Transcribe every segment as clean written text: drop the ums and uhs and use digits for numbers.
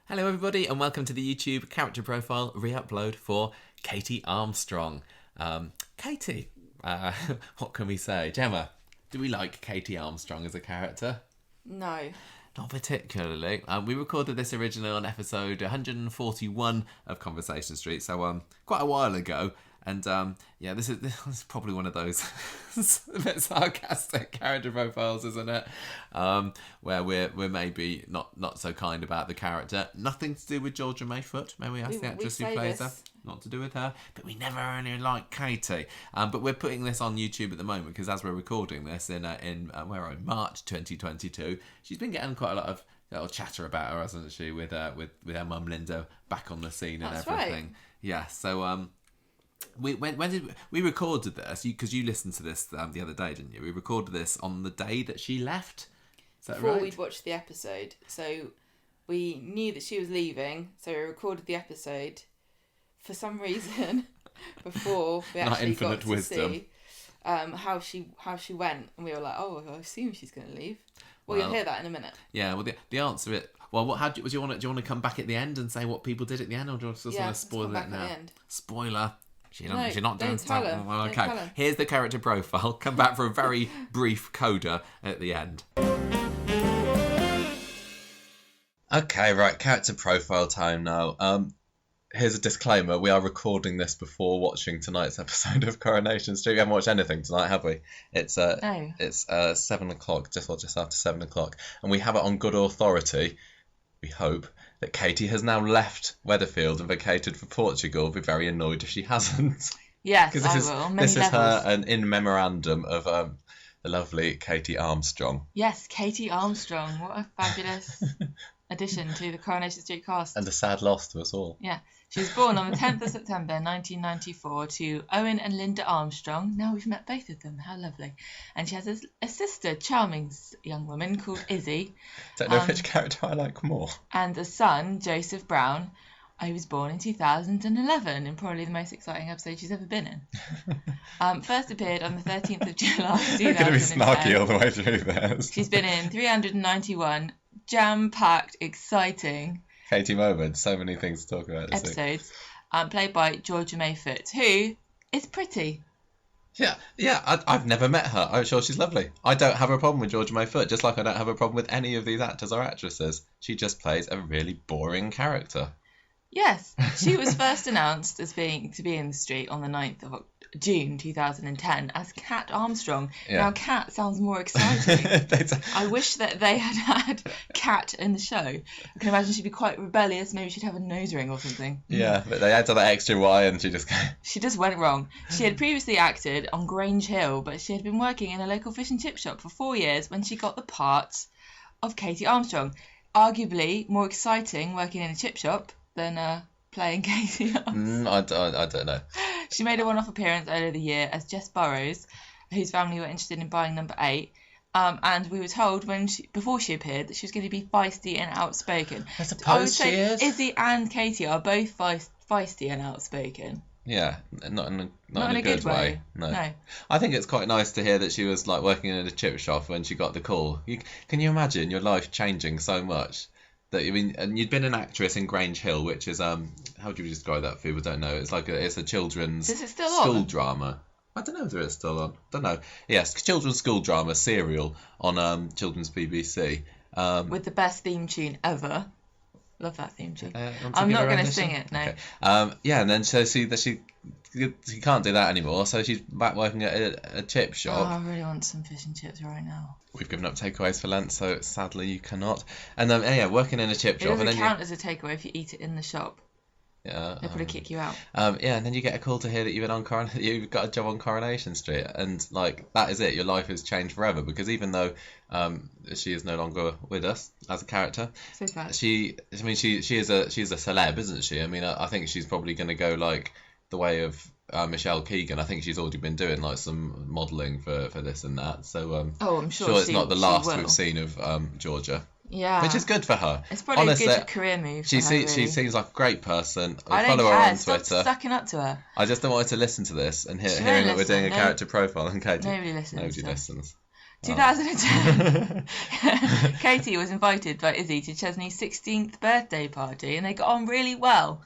Hello everybody and welcome to the YouTube character profile re-upload for Katy Armstrong. Katy, what can we say? Gemma, do we like Katy Armstrong as a character? No. Not particularly. We recorded this originally on episode 141 of Conversation Street, so quite a while ago. And this is probably one of those a bit sarcastic character profiles, isn't it? Where we're maybe not so kind about the character. Nothing to do with Georgia Mayfoot. May we ask the actress who plays her? Not to do with her. But we never really like Katy. But we're putting this on YouTube at the moment because as we're recording this in March 2022, she's been getting quite a lot of little chatter about her, hasn't she? With her mum Linda back on the scene and everything. Right. Yeah. So when did we recorded this? Because you listened to this the other day, didn't you? We recorded this on the day that she left. Is that Before right? we'd watched the episode, so we knew that she was leaving. So we recorded the episode for some reason before we actually got to see how she went, and we were like, oh, I assume she's going to leave. Well, you'll hear that in a minute. Yeah. Well, the answer is well. Do you want to come back at the end and say what people did at the end, or do you just want to spoil it now? Spoiler. She's not doing tell her. Well, okay. Here's the character profile. Come back for a very brief coda at the end. Okay, right. Character profile time now. Here's a disclaimer. We are recording this before watching tonight's episode of Coronation Street. We haven't watched anything tonight, have we? It's 7 o'clock, just after 7 o'clock, and we have it on good authority. We hope that Katy has now left Weatherfield and vacated for Portugal. I'll be very annoyed if she hasn't. Yes, I will. This is her in memorandum of the lovely Katy Armstrong. Yes, Katy Armstrong. What a fabulous addition to the Coronation Street cast. And a sad loss to us all. Yeah. She was born on the 10th of September 1994 to Owen and Linda Armstrong. Now we've met both of them. How lovely. And she has a sister, charming young woman called Izzy. Don't know which character I like more. And a son, Joseph Brown, who was born in 2011 in probably the most exciting episode she's ever been in. First appeared on the 13th of July 2010. You're going to be snarky all the way through this. She's been in 391 jam-packed, exciting Katy moments, so many things to talk about this episodes, played by Georgia Mayfoot, who is pretty. Yeah, I've never met her. I'm sure she's lovely. I don't have a problem with Georgia Mayfoot, just like I don't have a problem with any of these actors or actresses. She just plays a really boring character. Yes, she was first announced as being to be in the street on the 9th of June 2010 as Kat Armstrong. Yeah. Now, Kat sounds more exciting. I wish that they had Kat in the show. I can imagine she'd be quite rebellious. Maybe she'd have a nose ring or something. Yeah, but they added that extra Y and she just went wrong. She had previously acted on Grange Hill, but she had been working in a local fish and chip shop for 4 years when she got the part of Katy Armstrong. Arguably more exciting working in a chip shop than playing Katy Armstrong. I don't know. She made a one-off appearance earlier the year as Jess Burrows, whose family were interested in buying number 8. And we were told before she appeared that she was going to be feisty and outspoken. I suppose she is. Izzy and Katy are both feisty and outspoken. Yeah, not in a good way. No. I think it's quite nice to hear that she was like working in a chip shop when she got the call. Can you imagine your life changing so much? And you'd been an actress in Grange Hill, which is how do you describe that for people who don't know? It's like it's a children's school drama. I don't know if it's still on. Don't know. Yes, children's school drama serial on children's BBC. With the best theme tune ever. Love that theme tune. I'm not going to sing it. No. Okay. And then so she can't do that anymore, so she's back working at a chip shop. Oh, I really want some fish and chips right now. We've given up takeaways for Lent, so sadly you cannot. And then working in a chip shop. It doesn't count as a takeaway if you eat it in the shop. Yeah. They'll probably kick you out. And then you get a call to hear that you've got a job on Coronation Street, and like that is it. Your life has changed forever because even though she is no longer with us as a character, so sad. She's a celeb, isn't she? I mean, I think she's probably going to go like the way of Michelle Keegan. I think she's already been doing like some modelling for this and that. So I'm sure it's not the last we've seen of Georgia. Yeah, which is good for her. It's probably honestly, a good career move. She seems like a great person. I follow her on Twitter. Stop sucking up to her. I just don't want her to listen to this and hearing that we're doing a character profile on Katy. Nobody listens. Nobody listens. 2010, Katy was invited by Izzy to Chesney's 16th birthday party, and they got on really well.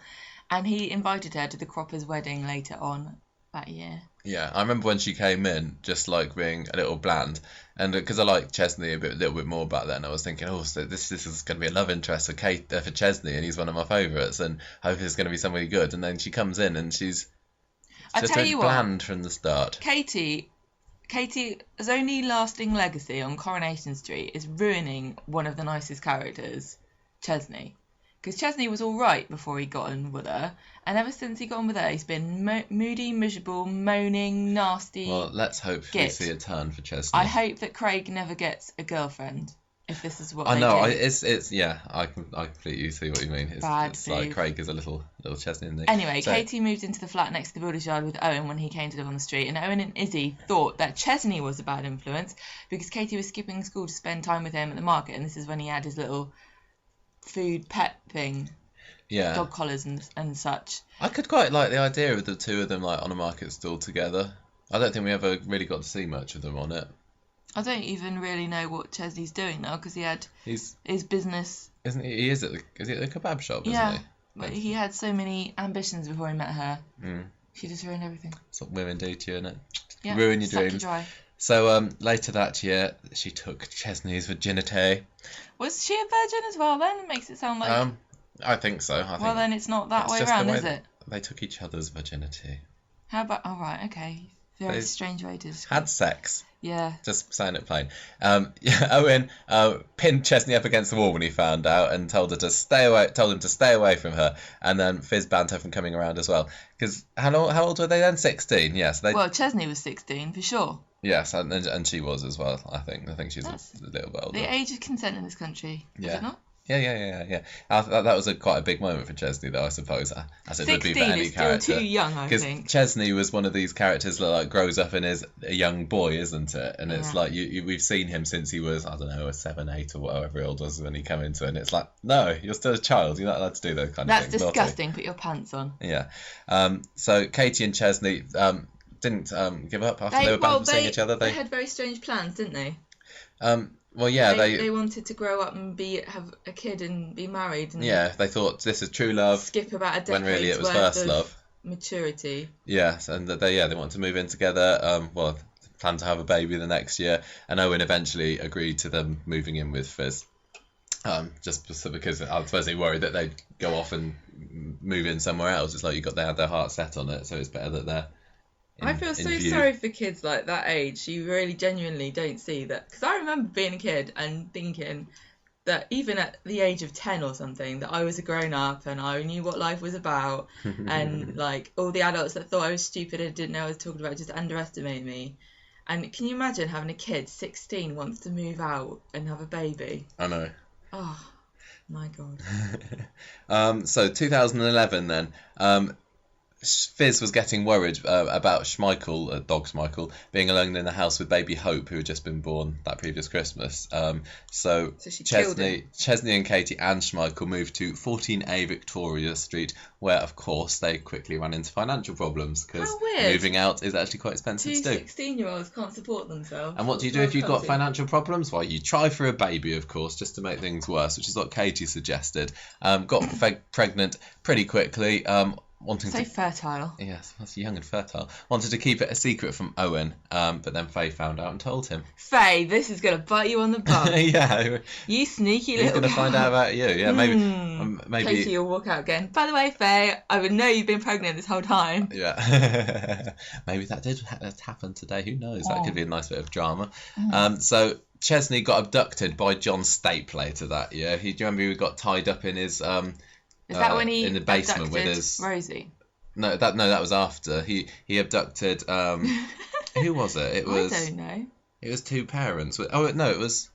And he invited her to the Croppers' wedding later on that year. Yeah, I remember when she came in, just like being a little bland, and because I liked Chesney a little bit more back then, I was thinking, oh, so this is going to be a love interest for Chesney, and he's one of my favourites, and I hope it's going to be somebody good. And then she comes in, and she's just bland from the start. Katy's only lasting legacy on Coronation Street is ruining one of the nicest characters, Chesney. Because Chesney was all right before he got on with her, and ever since he got on with her, he's been moody, miserable, moaning, nasty. Well, let's hope we see a turn for Chesney. I hope that Craig never gets a girlfriend, if this is what I they know. do. I completely see what you mean. It's move. like Craig is a little Chesney, isn't he? Anyway, Katy moved into the flat next to the builder's yard with Owen when he came to live on the street, and Owen and Izzy thought that Chesney was a bad influence because Katy was skipping school to spend time with him at the market, and this is when he had his little food pet thing, dog collars and such. I could quite like the idea of the two of them like on a market stall together. I don't think we ever really got to see much of them on it. I don't even really know what Chesney's doing now because he had his business. Isn't he? He is at the kebab shop, isn't yeah, he? But he had so many ambitions before he met her. Mm. She just ruined everything. That's what women do to you, innit? Yeah, ruin your suck dreams. You dry. So later that year, she took Chesney's virginity. Was she a virgin as well then? It makes it sound like... I think so. Well, then it's not that way around, is it? They took each other's virginity. How about... Oh, right, okay. Very strange way to describe. Had sex. Yeah. Just saying it plain. Owen pinned Chesney up against the wall when he found out and told him to stay away from her, and then Fizz banned her from coming around as well. Because how old were they then? 16. Yes. Well, Chesney was 16 for sure. Yes, and she was as well. I think she's a little bit older. The age of consent in this country. Yeah. Is it not? Yeah. That was quite a big moment for Chesney, though, I suppose, as it would be for any character. 16 is still too young, I think. Because Chesney was one of these characters that like grows up and is a young boy, isn't it? And it's like we've seen him since he was, I don't know, a 7, 8 or whatever he was when he came into it. And it's like, no, you're still a child. You're not allowed to do those kind of things. That's disgusting. Put your pants on. Yeah. So Katy and Chesney didn't give up after they were banned from seeing each other. They had very strange plans, didn't they? Well, yeah, they wanted to grow up and have a kid and be married. And yeah, they thought this is true love. Skip about a decade when really it was first love. Maturity. Yes, and they wanted to move in together. Planned to have a baby the next year, and Owen eventually agreed to them moving in with Fizz. Just because I suppose they worried that they'd go off and move in somewhere else. It's like they had their heart set on it, so it's better that they're. I feel so sorry for kids like that age. You really genuinely don't see that. Because I remember being a kid and thinking that even at the age of 10 or something, that I was a grown-up and I knew what life was about. And like all the adults that thought I was stupid and didn't know what I was talking about just underestimated me. And can you imagine having a kid, 16, wants to move out and have a baby? I know. Oh, my God. So 2011 then. Fizz was getting worried about Schmeichel, dog Schmeichel, being alone in the house with baby Hope, who had just been born that previous Christmas. So Chesney and Katy and Schmeichel moved to 14A Victoria Street, where, of course, they quickly ran into financial problems because moving out is actually quite expensive to do. 16-year-olds can't support themselves. And what do you do if you've got financial problems? Well, you try for a baby, of course, just to make things worse, which is what Katy suggested. Got pregnant pretty quickly. Fertile. Yes, that's young and fertile. Wanted to keep it a secret from Owen, but then Faye found out and told him. Faye, this is going to bite you on the butt. Yeah. You sneaky little He's going to find out about you. Yeah, maybe. Katy will walk out again. By the way, Faye, I would know you've been pregnant this whole time. Yeah. Maybe that did happen today. Who knows? That could be a nice bit of drama. So Chesney got abducted by John Stape later that year. Do you remember he got tied up in his... Is that when he in the basement with his Rosie? No, that was after he abducted. Who was it? It was. I don't know. It was two parents. Oh no, it was.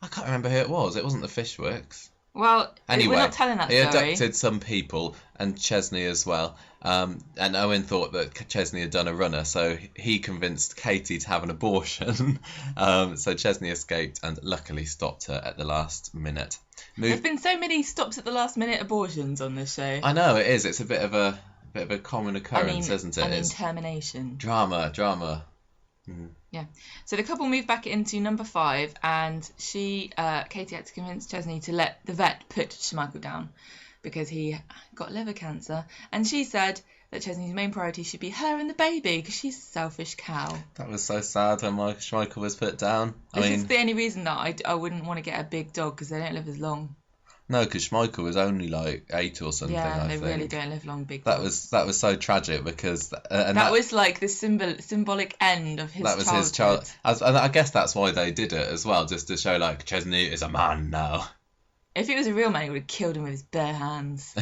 I can't remember who it was. It wasn't the Fishwicks. Well, anyway, we're not telling that he story. abducted some people and Chesney as well. And Owen thought that Chesney had done a runner, so he convinced Katy to have an abortion. So Chesney escaped and luckily stopped her at the last minute. There's been so many stops at the last minute abortions on this show. I know it is. It's a bit of a common occurrence, isn't it? It's termination. Drama. Mm-hmm. Yeah. So the couple moved back into number 5, and Katy had to convince Chesney to let the vet put Schmeichel down because he got liver cancer, and she said that Chesney's main priority should be her and the baby because she's a selfish cow. That was so sad when Schmeichel was put down. This is the only reason that I wouldn't want to get a big dog, because they don't live as long. No, because Schmeichel was only like 8 or something. Yeah, I they think. really don't live long, big dogs. That was so tragic because that was like the symbolic end of his childhood. That was his child. And I guess that's why they did it as well, just to show like Chesney is a man now. If he was a real man, he would have killed him with his bare hands.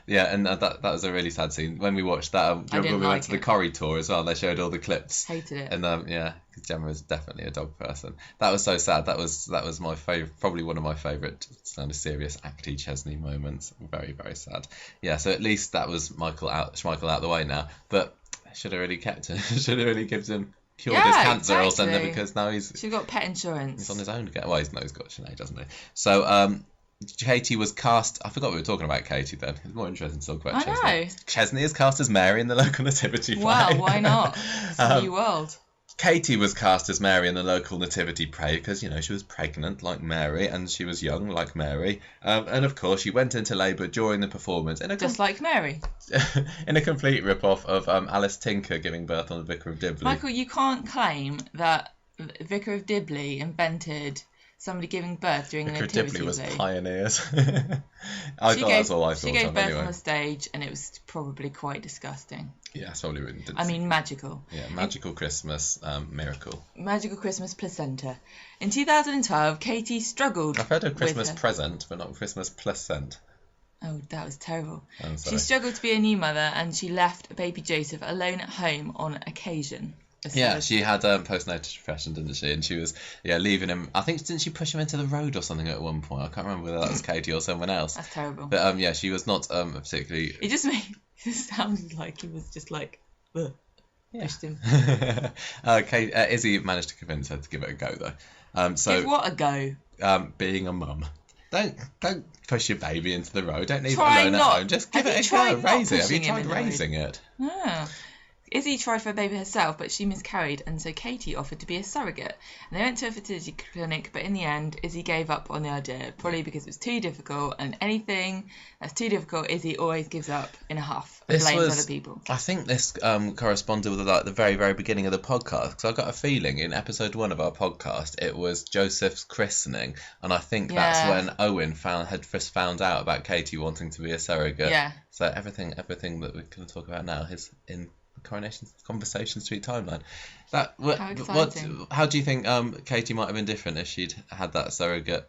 Yeah, and that was a really sad scene. When we watched that, when we went to the Corrie tour as well, they showed all the clips. Hated it. And yeah, because Gemma is definitely a dog person. That was so sad. That was my favourite, probably one of my favourite kind of serious acty Chesney moments. Very, very sad. Yeah, so at least that was Schmeichel out the way now. But should have really kept him. Should have really given him. Cured his cancer or something, because now she's got pet insurance. He's on his own again. Well, he's got Sinead, doesn't he? So Katy was cast. I forgot we were talking about Katy then. It's more interesting to talk about Chesney. I know. Chesney is cast as Mary in the local nativity play. Well, why not? It's a new world. Katy was cast as Mary in the local nativity play because, she was pregnant like Mary and she was young like Mary. And of course, she went into labour during the performance. Just like Mary. In a complete rip-off of Alice Tinker giving birth on the Vicar of Dibley. Michael, you can't claim that Vicar of Dibley invented somebody giving birth during a nativity play. Dibley was pioneers. That's all I thought. She gave birth on the stage, and it was probably quite disgusting. Yeah, it's probably written. I mean, magical. Yeah, magical Christmas miracle. Magical Christmas placenta. In 2012, Katy struggled. I've heard of Christmas present, but not Christmas placenta. Oh, that was terrible. I'm sorry. She struggled to be a new mother, and she left baby Joseph alone at home on occasion. Yeah, she had postnatal depression, didn't she? And she was leaving him. I think didn't she push him into the road or something at one point? I can't remember whether that was Katy or someone else. That's terrible. But she was not particularly. It sounded like he was just like, ugh, pushed him. Izzy managed to convince her to give it a go though. Give what a go? Being a mum. Don't push your baby into the road. Don't leave it alone at home. Just give it a go. Raise it. Have you tried raising it? Yeah. Izzy tried for a baby herself, but she miscarried, and so Katy offered to be a surrogate. And they went to a fertility clinic, but in the end, Izzy gave up on the idea, probably because it was too difficult, and anything that's too difficult, Izzy always gives up in a huff and blames other people. I think this corresponded with the very, very beginning of the podcast, because I got a feeling in episode 1 of our podcast, it was Joseph's christening, and I think that's when Owen had first found out about Katy wanting to be a surrogate. Yeah. So everything that we're going to talk about now is in Coronation Conversation Street timeline. How exciting. How do you think Katy might have been different if she'd had that surrogate?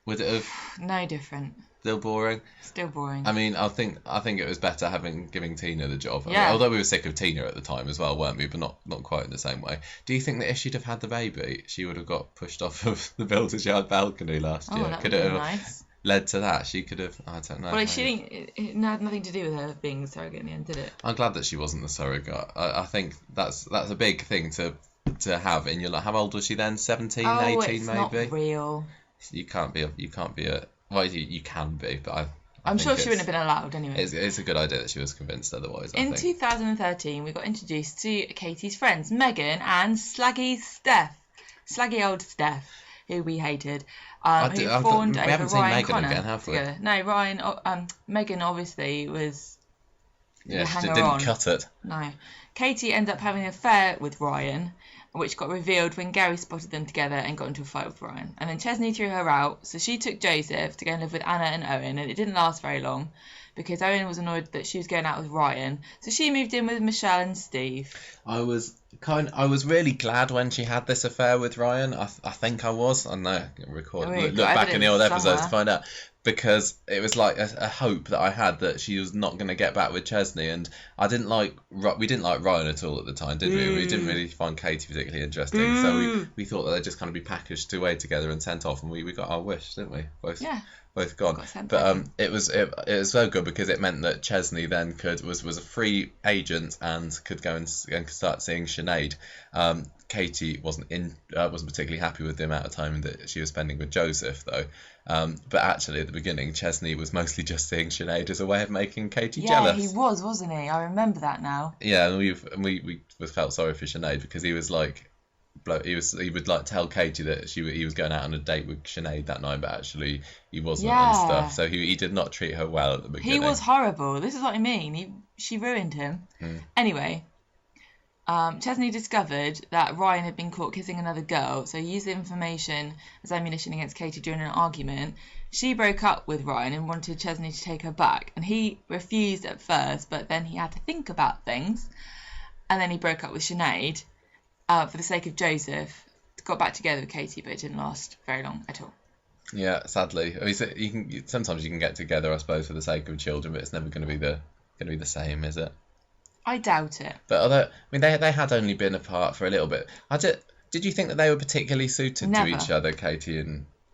Would it have? No different. Still boring. Still boring. I mean, I think it was better giving Tina the job. Yeah. Although we were sick of Tina at the time as well, weren't we? But not quite in the same way. Do you think that if she'd have had the baby, she would have got pushed off of the Builders Yard balcony last year? That would have been nice. Led to that? She could have. I don't know. Well, it had nothing to do with her being the surrogate in the end, did it? I'm glad that she wasn't the surrogate. I think that's a big thing to have in your life. How old was she then? 17, 18 it's maybe. Not real. You can't be a. Well, you can be, but I'm sure she wouldn't have been allowed anyway. It's a good idea that she was convinced otherwise. In 2013, we got introduced to Katy's friends, Megan and Slaggy old Steph, who we hated. Who fawned over Ryan Connor again, have we? together. No, Megan obviously was. Yeah, she didn't cut it. No, Katy ended up having an affair with Ryan, which got revealed when Gary spotted them together and got into a fight with Ryan. And then Chesney threw her out, so she took Joseph to go and live with Anna and Owen, and it didn't last very long because Owen was annoyed that she was going out with Ryan, so she moved in with Michelle and Steve. I was really glad when she had this affair with Ryan. I think I was. I know. Look back in the old episodes to find out. Because it was like a hope that I had that she was not going to get back with Chesney, and we didn't like Ryan at all at the time, did we? We didn't really find Katy particularly interesting, so we thought that they'd just kind of be packaged away together and sent off, and we got our wish, didn't we? Both gone. But it was so good because it meant that Chesney then was a free agent and could go and start seeing Sinead Sinead. Katy wasn't particularly happy with the amount of time that she was spending with Joseph, though. But actually, at the beginning, Chesney was mostly just seeing Sinead as a way of making Katy jealous. Yeah, he was, wasn't he? I remember that now. Yeah, and we felt sorry for Sinead because he was like, he would like tell Katy that he was going out on a date with Sinead that night, but actually he wasn't and stuff. So he did not treat her well at the beginning. He was horrible. This is what I mean. She ruined him. Anyway, Chesney discovered that Ryan had been caught kissing another girl, so he used the information as ammunition against Katy during an argument. She broke up with Ryan and wanted Chesney to take her back, and he refused at first, but then he had to think about things, and then he broke up with Sinead for the sake of Joseph. Got back together with Katy, but it didn't last very long at all. Yeah, sadly. I mean, sometimes you can get together, I suppose, for the sake of children, but it's never going to be the same, is it? I doubt it. But although, I mean, they had only been apart for a little bit. Did you think that they were particularly suited to each other, Katy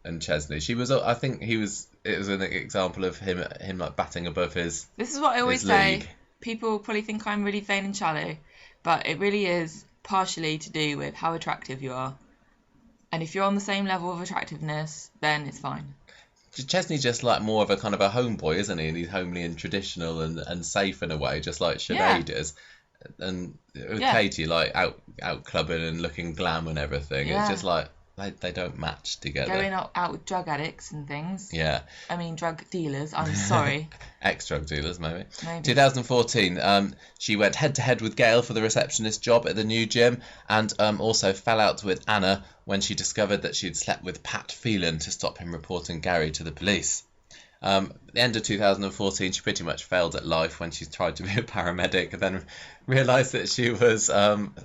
and Chesney? She was. I think he was. It was an example of him like batting above his. This is what I always say. People probably think I'm really vain and shallow, but it really is partially to do with how attractive you are. And if you're on the same level of attractiveness, then it's fine. Chesney's just like more of a kind of a homeboy, isn't he? And he's homely and traditional and safe in a way, just like Sinead is. And with Katy, like out clubbing and looking glam and everything. Yeah. It's just like they don't match together. Going out with drug addicts and things. Yeah. I mean, drug dealers. I'm sorry. Ex-drug dealers, maybe. 2014, she went head-to-head with Gail for the receptionist job at the new gym, and also fell out with Anna when she discovered that she'd slept with Pat Phelan to stop him reporting Gary to the police. At the end of 2014, she pretty much failed at life when she tried to be a paramedic and then realised that she was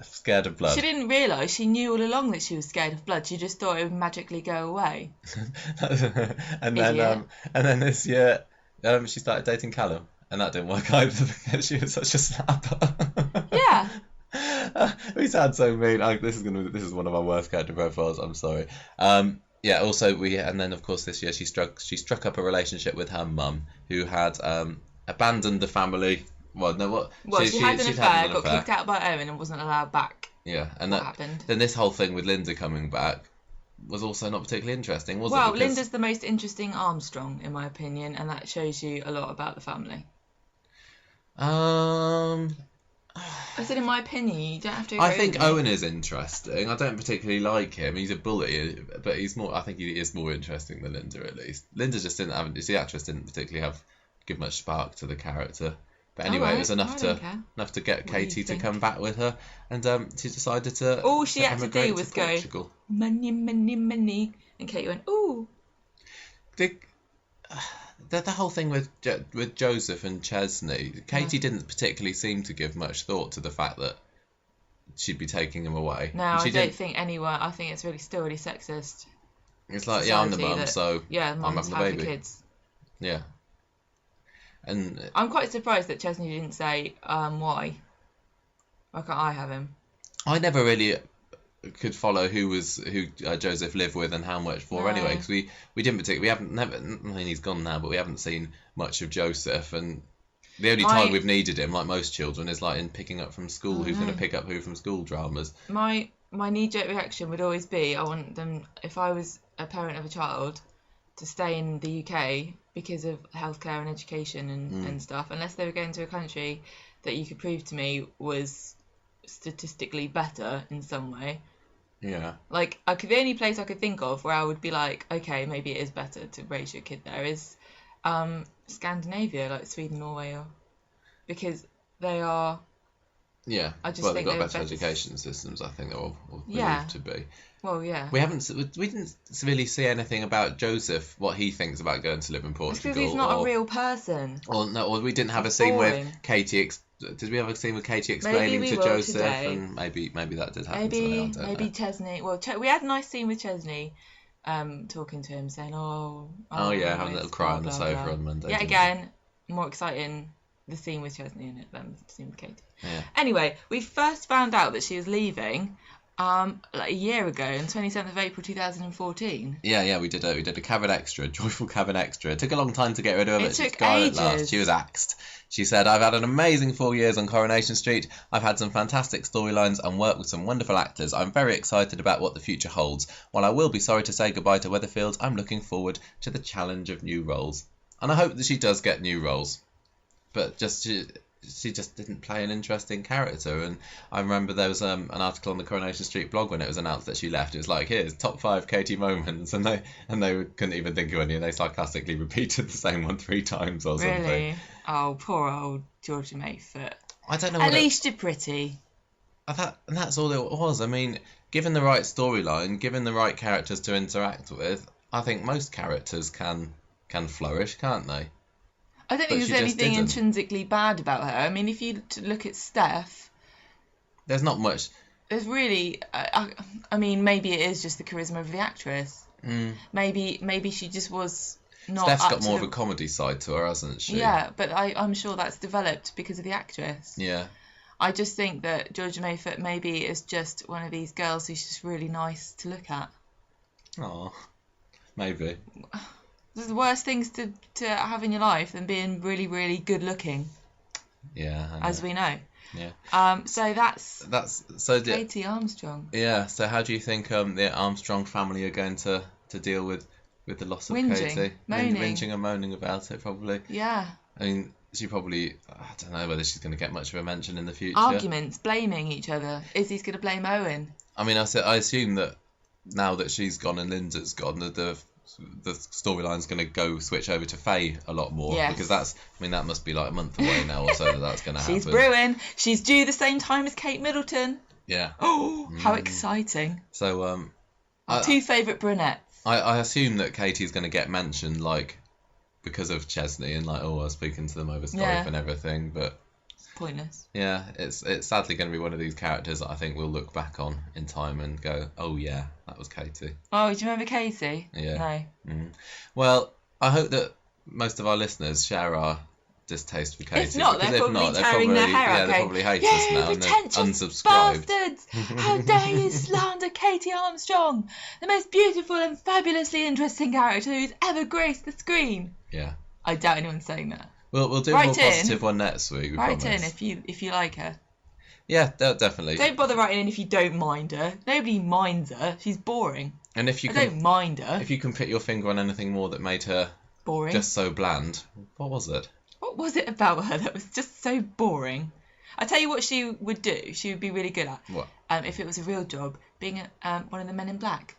scared of blood. She didn't realise. She knew all along that she was scared of blood. She just thought it would magically go away. and then this year, she started dating Callum, and that didn't work either because she was such a slapper. Yeah. We sound so mean. This is one of our worst character profiles. I'm sorry. Yeah. Also, and then of course this year she struck up a relationship with her mum, who had abandoned the family. Well, no, what? Well, she had an affair, got kicked out by Owen, and wasn't allowed back. Yeah, and what happened? Then this whole thing with Linda coming back was also not particularly interesting, was it? Well, Linda's the most interesting Armstrong, in my opinion, and that shows you a lot about the family. I said, in my opinion, you don't have to agree. I think Owen is interesting. I don't particularly like him. He's a bully, but I think he is more interesting than Linda, at least. Linda just didn't have. The actress didn't particularly give much spark to the character. But anyway, it was enough to get Katy to come back with her, and she decided to. All she had to do was go money, money, money, and Katy went ooh. The whole thing with Joseph and Chesney, Katy didn't particularly seem to give much thought to the fact that she'd be taking him away. No, I don't think anyone. I think it's still really sexist. It's like, I'm the mum, so I'm having the baby. The kids. Yeah. And I'm quite surprised that Chesney didn't say why. Why can't I have him? I never really could follow who Joseph lived with and how much for anyway, because we didn't particularly, I mean, he's gone now, but we haven't seen much of Joseph, and the only time we've needed him, like most children, is like in picking up from school. Who's going to pick up who from school dramas? My knee-jerk reaction would always be, I want them, if I was a parent of a child, to stay in the UK because of healthcare and education and stuff, unless they were going to a country that you could prove to me was statistically better in some way. Yeah. Like, the only place I could think of where I would be like, okay, maybe it is better to raise your kid there is Scandinavia, like Sweden, Norway, because they are. Yeah. I just think they've got better education systems. I think they're believed to be. Well, yeah. We didn't really see anything about Joseph, what he thinks about going to live in Portugal. Because he's not a real person. Or we didn't have a scene with Katy. Did we have a scene with Katy explaining to Joseph? Today. And maybe that did happen today. Maybe Chesney. Well, we had a nice scene with Chesney, talking to him, saying, having a little cry on the sofa on Monday. Yeah, again, more exciting the scene with Chesney in it than the scene with Katy. Yeah. Anyway, we first found out that she was leaving Like a year ago, on 27th of April 2014. Yeah, we did a cabin extra, a joyful cabin extra. It took a long time to get rid of her, It but she took got it at ages. last. She was axed. She said, "I've had an amazing 4 years on Coronation Street. I've had some fantastic storylines and worked with some wonderful actors. I'm very excited about what the future holds. While I will be sorry to say goodbye to Weatherfield, I'm looking forward to the challenge of new roles." And I hope that she does get new roles. But she just didn't play an interesting character. And I remember there was an article on the Coronation Street blog when it was announced that she left. It was like, here's top 5 Katy moments, and they couldn't even think of any, and they sarcastically repeated the same one 3 times or something. Really? Oh, poor old Georgia Mayfoot. I don't know. At least you're pretty. And that's all it was. I mean, given the right storyline, given the right characters to interact with, I think most characters can flourish, can't they? I don't think there's anything intrinsically bad about her. I mean, if you look at Steph... There's not much. There's really... I mean, maybe it is just the charisma of the actress. Maybe she just was not... Steph's got more of a comedy side to her, hasn't she? Yeah, but I'm sure that's developed because of the actress. Yeah. I just think that Georgia Mayfoot maybe is just one of these girls who's just really nice to look at. Oh, maybe. There's the worst things to have in your life than being really, really good looking. Yeah. As we know. Yeah. So that's so Katy Armstrong. Yeah. So how do you think the Armstrong family are going to deal with the loss of Katy? Whinging and moaning about it, probably. Yeah. I mean, she probably... I don't know whether she's going to get much of a mention in the future. Arguments, blaming each other. Izzy's going to blame Owen. I mean, I assume that now that she's gone and Linda's gone, the storyline's going to switch over to Faye a lot more. Yes. Because that must be like a month away now or so that's going to happen. She's brewing. She's due the same time as Kate Middleton. Yeah. Oh, how exciting. So, our 2 favourite brunettes. I assume that Katie's going to get mentioned, like, because of Chesney and like, I was speaking to them over Skype and everything, but... Pointless. Yeah, it's sadly going to be one of these characters that I think we'll look back on in time and go, oh yeah, that was Katy. Oh, do you remember Katy? Yeah. No. Well, I hope that most of our listeners share our distaste for Katy. If not, they're probably tearing their hair out. They probably hate us now and they're unsubscribed. Bastards! How dare you slander Katy Armstrong, the most beautiful and fabulously interesting character who's ever graced the screen. Yeah. I doubt anyone's saying that. We'll do a more positive one next week. Write in if you like her. Yeah, definitely. Don't bother writing in if you don't mind her. Nobody minds her. She's boring. And if you don't mind her. If you can put your finger on anything more that made her boring, just so bland, what was it? What was it about her that was just so boring? I tell you what she would do. She would be really good at. What? If it was a real job, being one of the Men in Black.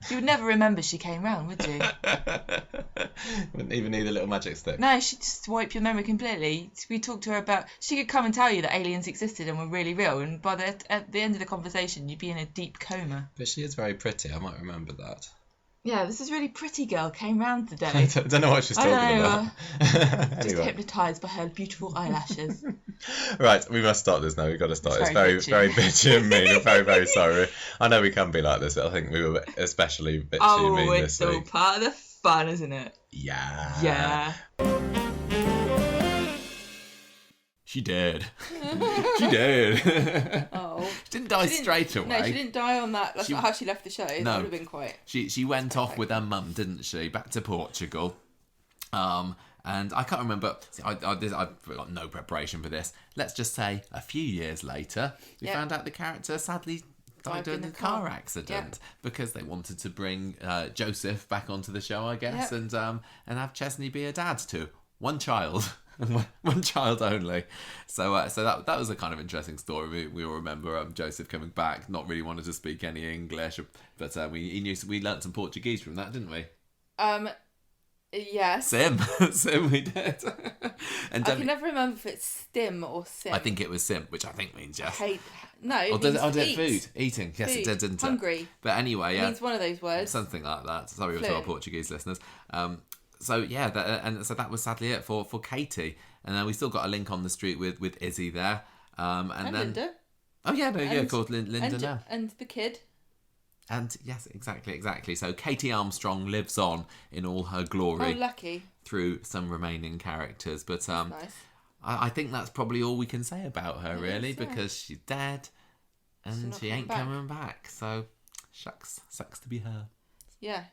You would never remember she came round, would you? Wouldn't even need a little magic stick. No, she'd just wipe your memory completely. We talked to her about... She could come and tell you that aliens existed and were really real, and at the end of the conversation, you'd be in a deep coma. But she is very pretty. I might remember that. Yeah, this is really pretty girl came round today. I don't know what she's talking about. Just hypnotised by her beautiful eyelashes. Right, we must start this now. We've got to start. It's very bitchy and mean. We're very, very sorry. I know we can be like this, but I think we were especially bitchy and mean this week. Oh, it's all part of the fun, isn't it? Yeah. Yeah. She did. She did. Oh. She didn't die straight away. No, she didn't die on that. That's not how she left the show. That would have been quite... She went off with her mum, didn't she? Back to Portugal. And I can't remember... I've got no preparation for this. Let's just say a few years later, we found out the character sadly died in a car accident because they wanted to bring Joseph back onto the show, I guess, and have Chesney be a dad to one child. One child only. So that was a kind of interesting story. We all remember Joseph coming back, not really wanting to speak any English, but we learnt some Portuguese from that, didn't we? Yes. Sim, we did. And I can never remember if it's stim or sim. I think it was sim, which I think means yes. Food. Eating. Yes, it did, didn't it? Hungry. But anyway, it means one of those words. Something like that. Sorry to our Portuguese listeners. So that was sadly it for Katy, and then we still got a link on the street with Izzy there, and then Linda. Oh yeah, called Linda now, and the kid. And yes, exactly. So Katy Armstrong lives on in all her glory. Oh, lucky. Through some remaining characters, but nice. I think that's probably all we can say about her, really, because she's dead. and she ain't coming back. So, shucks. Sucks to be her. Yeah.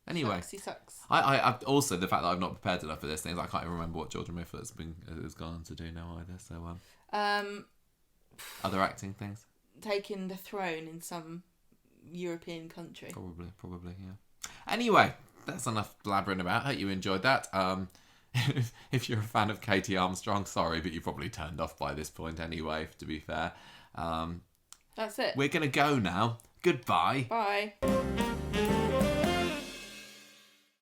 Anyway. Sucks. I also, the fact that I've not prepared enough for this thing, I can't even remember what Georgia Mifflin has gone on to do now either. So, other acting things? Taking the throne in some European country. Probably, yeah. Anyway, that's enough blabbering about. Hope you enjoyed that. If you're a fan of Katy Armstrong, sorry, but you probably turned off by this point anyway, to be fair. That's it. We're going to go now. Goodbye. Bye.